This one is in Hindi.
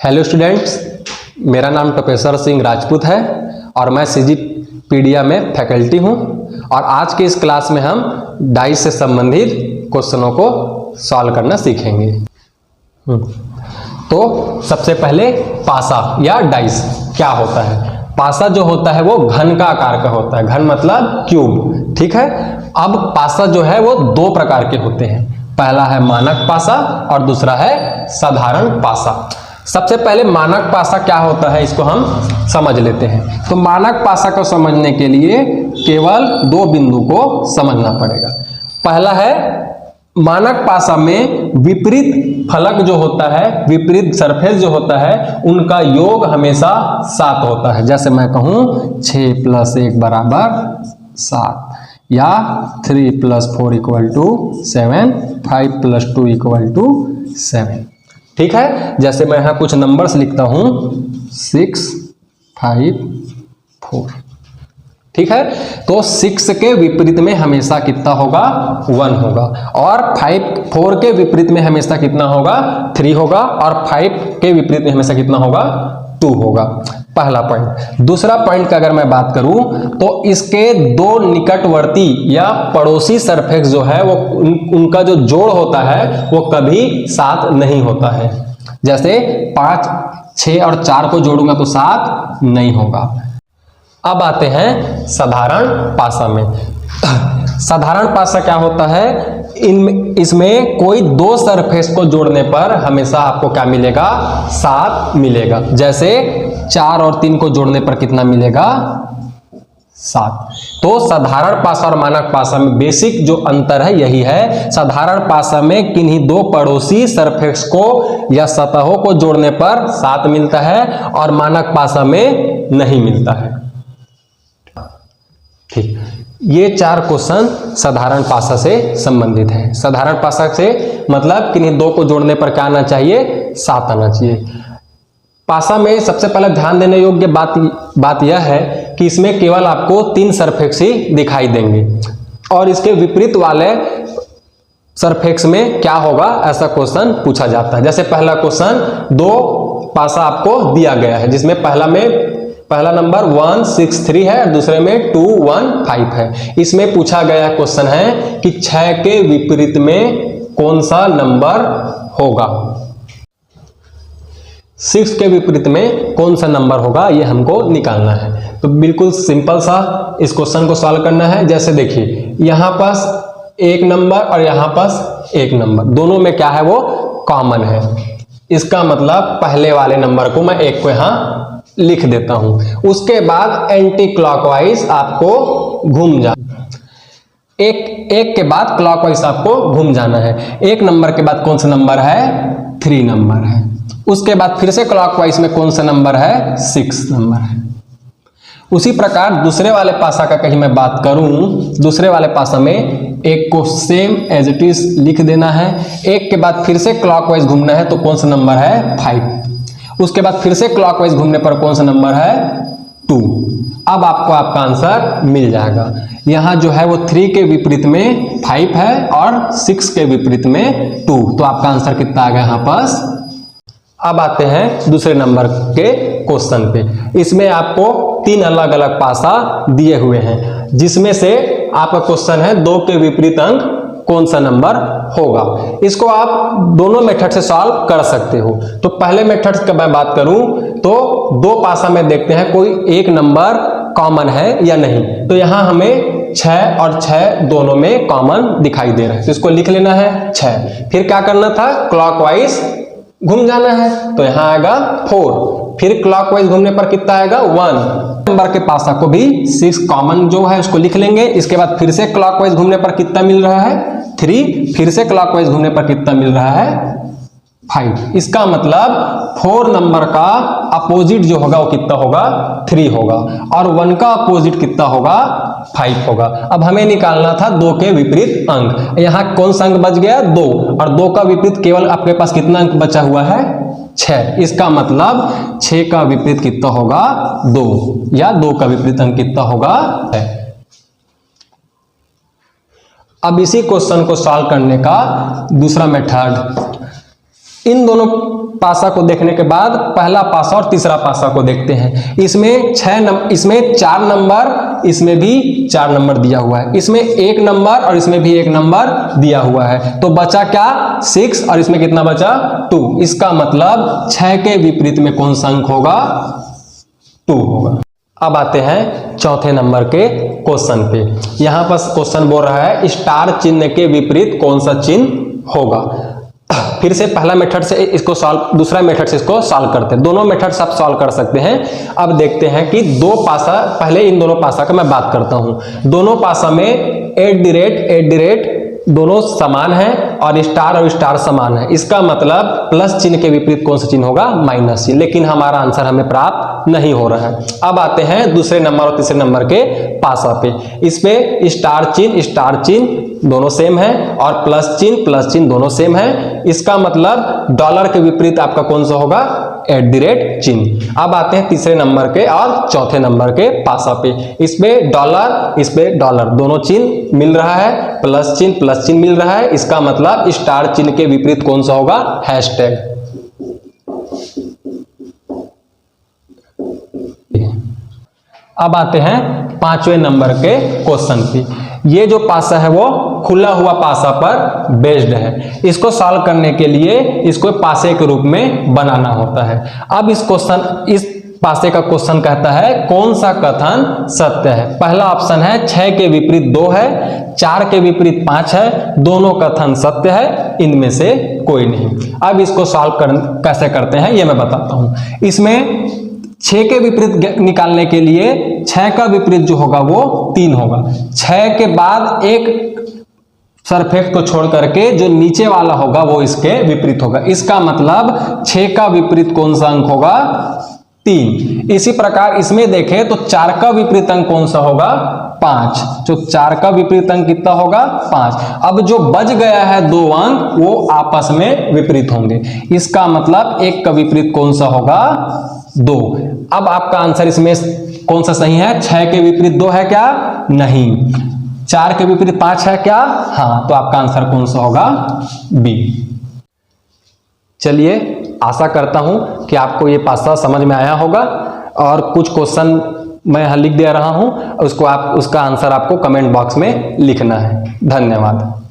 हेलो स्टूडेंट्स, मेरा नाम टोपेश्वर सिंह राजपूत है और मैं सीजीपीडिया में फैकल्टी हूं। और आज के इस क्लास में हम डाइस से संबंधित क्वेश्चनों को सॉल्व करना सीखेंगे। तो सबसे पहले पासा या डाइस क्या होता है। पासा जो होता है वो घन का आकार का होता है। घन मतलब क्यूब, ठीक है। अब पासा जो है वो दो प्रकार के होते हैं। पहला है मानक पासा और दूसरा है साधारण पासा। सबसे पहले मानक पासा क्या होता है इसको हम समझ लेते हैं। तो मानक पासा को समझने के लिए केवल दो बिंदु को समझना पड़ेगा। पहला है मानक पासा में विपरीत फलक जो होता है, विपरीत सरफेस जो होता है, उनका योग हमेशा 7 होता है। जैसे मैं कहूं 6 + 1 = 7 या 3 + 4 = 7, 5 + 2 = 7, ठीक है। जैसे मैं यहां कुछ नंबर्स लिखता हूं 6, 5, 4, ठीक है। तो 6 के विपरीत में हमेशा कितना होगा, 1 होगा। और 4 के विपरीत में हमेशा कितना होगा, 3 होगा। और 5 के विपरीत में हमेशा कितना होगा, 2 होगा। पहला पॉइंट। दूसरा पॉइंट का अगर मैं बात करूं तो इसके दो निकटवर्ती या पड़ोसी सरफेस जो है वो उनका जो जोड़ होता है वो कभी 7 नहीं होता है। जैसे 5, 6 और 4 को जोड़ूंगा तो 7 नहीं होगा। अब आते हैं साधारण पासा में। साधारण पासा क्या होता है, इसमें कोई दो सरफेस को जोड़ने पर हमेशा आपको क्या मिलेगा, 7 मिलेगा। जैसे 4 और 3 को जोड़ने पर कितना मिलेगा, 7। तो साधारण पासा और मानक पासा में बेसिक जो अंतर है यही है। साधारण पासा में किन्हीं दो पड़ोसी सरफेस को या सतहों को जोड़ने पर 7 मिलता है और मानक पासा में नहीं मिलता है। ठीक, ये 4 क्वेश्चन साधारण पासा से संबंधित है। साधारण पासा से मतलब किन्हीं दो को जोड़ने पर क्या आना चाहिए, 7 आना चाहिए। पासा में सबसे पहले ध्यान देने योग्य बात यह है कि इसमें केवल आपको 3 सरफेस ही दिखाई देंगे और इसके विपरीत वाले सरफेस में क्या होगा, ऐसा क्वेश्चन पूछा जाता है। जैसे पहला क्वेश्चन 2 पासा आपको दिया गया है जिसमें पहला नंबर 1, 6, 3 है और दूसरे में 2, 1, 5 है। इसमें पूछा गया क्वेश्चन है कि 6 के विपरीत में कौन सा नंबर होगा। 6 के विपरीत में कौन सा नंबर होगा ये हमको निकालना है। तो बिल्कुल सिंपल सा इस क्वेश्चन को सॉल्व करना है। जैसे देखिए यहां पास एक नंबर और यहां पास एक नंबर, दोनों में क्या है वो कॉमन है। इसका मतलब पहले वाले नंबर को मैं एक को यहां लिख देता हूं। उसके बाद एंटी क्लॉकवाइज आपको घूम जाना, एक के बाद क्लॉकवाइज आपको घूम जाना है। एक नंबर के बाद कौन सा नंबर है, 3 नंबर है। उसके बाद फिर से क्लॉकवाइज में कौन सा नंबर है, 6 नंबर है। उसी प्रकार दूसरे वाले पासा का कहीं मैं बात करूं, दूसरे वाले पासा में एक को सेम एज इट इज लिख देना है। एक के बाद फिर से क्लॉकवाइज घूमना है तो कौन सा नंबर है, 5। उसके बाद फिर से क्लॉकवाइज घूमने पर कौन सा नंबर है, 2। अब आपको आपका आंसर मिल जाएगा। यहां जो है वो 3 के विपरीत में 5 है और 6 के विपरीत में 2। तो आपका आंसर कितना आ गया यहाँ पास। अब आते हैं दूसरे नंबर के क्वेश्चन पे। इसमें आपको 3 अलग अलग पासा दिए हुए हैं जिसमें से आपका क्वेश्चन है 2 के विपरीत अंक कौन सा नंबर होगा। इसको आप दोनों मेथड से सॉल्व कर सकते हो। तो पहले मेथड का मैं बात करूं तो 2 पासा में देखते हैं कोई एक नंबर कॉमन है या नहीं। तो यहां हमें 6 और 6 दोनों में कॉमन दिखाई दे रहा है तो इसको लिख लेना है 6। फिर क्या करना था, क्लॉकवाइज घूम जाना है तो यहां आएगा 4। फिर क्लॉकवाइज घूमने पर कितना आएगा, 1। नंबर के पासा को भी 6 कॉमन जो है उसको लिख लेंगे। इसके बाद फिर से क्लॉकवाइज घूमने पर कितना मिल रहा है, 3। फिर से क्लॉकवाइज घूमने पर कितना मिल रहा है, 5। इसका मतलब 4 नंबर का अपोजिट जो होगा वो कितना होगा, 3 होगा। और 1 का अपोजिट कितना होगा, 5 होगा। अब हमें निकालना था 2 के विपरीत अंक। यहाँ कौन सा अंक बच गया, 2। और 2 का विपरीत केवल आपके पास कितना अंक बचा हुआ है, 6। इसका मतलब 6 का विपरीत कितना होगा, 2। या 2 का विपरीत अंक कितना होगा, 6। अब इसी क्वेश्चन को सॉल्व करने का दूसरा मेथड, इन दोनों पासा को देखने के बाद पहला पासा और तीसरा पासा को देखते हैं। इसमें 4 नंबर, इसमें भी 4 नंबर दिया हुआ है, इसमें 1 नंबर और इसमें भी 1 नंबर दिया हुआ है। तो बचा क्या 6 और इसमें कितना बचा 2। इसका मतलब 6 के विपरीत में कौन सा अंक होगा 2 होगा। अब आते हैं चौथे नंबर के क्वेश्चन पे। यहां पर क्वेश्चन बोल रहा है स्टार चिन्ह के विपरीत कौन सा चिन्ह होगा। फिर से पहला मेथड से इसको सॉल्व, दूसरा मेथड से इसको सॉल्व करते हैं। दोनों मेथड से आप सॉल्व कर सकते हैं। अब देखते हैं कि दो पासा, पहले इन दोनों पासा का मैं बात करता हूं। दोनों पासा में एट दोनों समान है और स्टार समान है। इसका मतलब प्लस चिन्ह के विपरीत कौन सा चिन्ह होगा माइनस चिन्ह, लेकिन हमारा आंसर हमें प्राप्त नहीं हो रहा है। अब आते हैं दूसरे नंबर और तीसरे नंबर के पासा पे। इस पे स्टार चिन्ह दोनों सेम है और प्लस चिन्ह दोनों सेम है। इसका मतलब डॉलर के विपरीत आपका कौन सा होगा चिन्ह। अब आते हैं तीसरे नंबर के और चौथे नंबर के पासा पे। इस पे डॉलर दोनों चिन्ह मिल रहा है, प्लस चिन्ह मिल रहा है। इसका मतलब स्टार चिन्ह के विपरीत कौन सा होगा हैशटैग। अब आते हैं पांचवें नंबर के क्वेश्चन पे। ये जो पासा है वो खुला हुआ पासा पर बेस्ड है। इसको सॉल्व करने के लिए इसको पासे के रूप में बनाना होता है। अब इस पासे का क्वेश्चन कहता है कौन सा कथन सत्य है। पहला ऑप्शन है 6 के विपरीत 2 है, 4 के विपरीत 5 है, दोनों कथन सत्य है, इनमें से कोई नहीं। अब इसको सॉल्व कैसे करते हैं ये मैं बताता हूं। इसमें 6 के विपरीत निकालने के लिए 6 का विपरीत जो होगा वो 3 होगा। 6 के बाद एक सरफेक्ट को छोड़ करके जो नीचे वाला होगा वो इसके विपरीत होगा। इसका मतलब 6 का विपरीत कौन सा अंक होगा 3। इसी प्रकार इसमें देखें तो 4 का विपरीत अंक कौन सा होगा 5। जो 4 का विपरीत अंक कितना होगा 5। अब जो बच गया है 2 अंक वो आपस में विपरीत होंगे। इसका मतलब 1 का विपरीत कौन सा होगा 2। अब आपका आंसर इसमें कौन सा सही है 6 के विपरीत 2 है क्या नहीं, 4 के विपरीत 5 है क्या हाँ। तो आपका आंसर कौन सा होगा बी। चलिए आशा करता हूं कि आपको ये पासा समझ में आया होगा और कुछ क्वेश्चन मैं यहाँ लिख दे रहा हूं, उसका आंसर आपको कमेंट बॉक्स में लिखना है। धन्यवाद।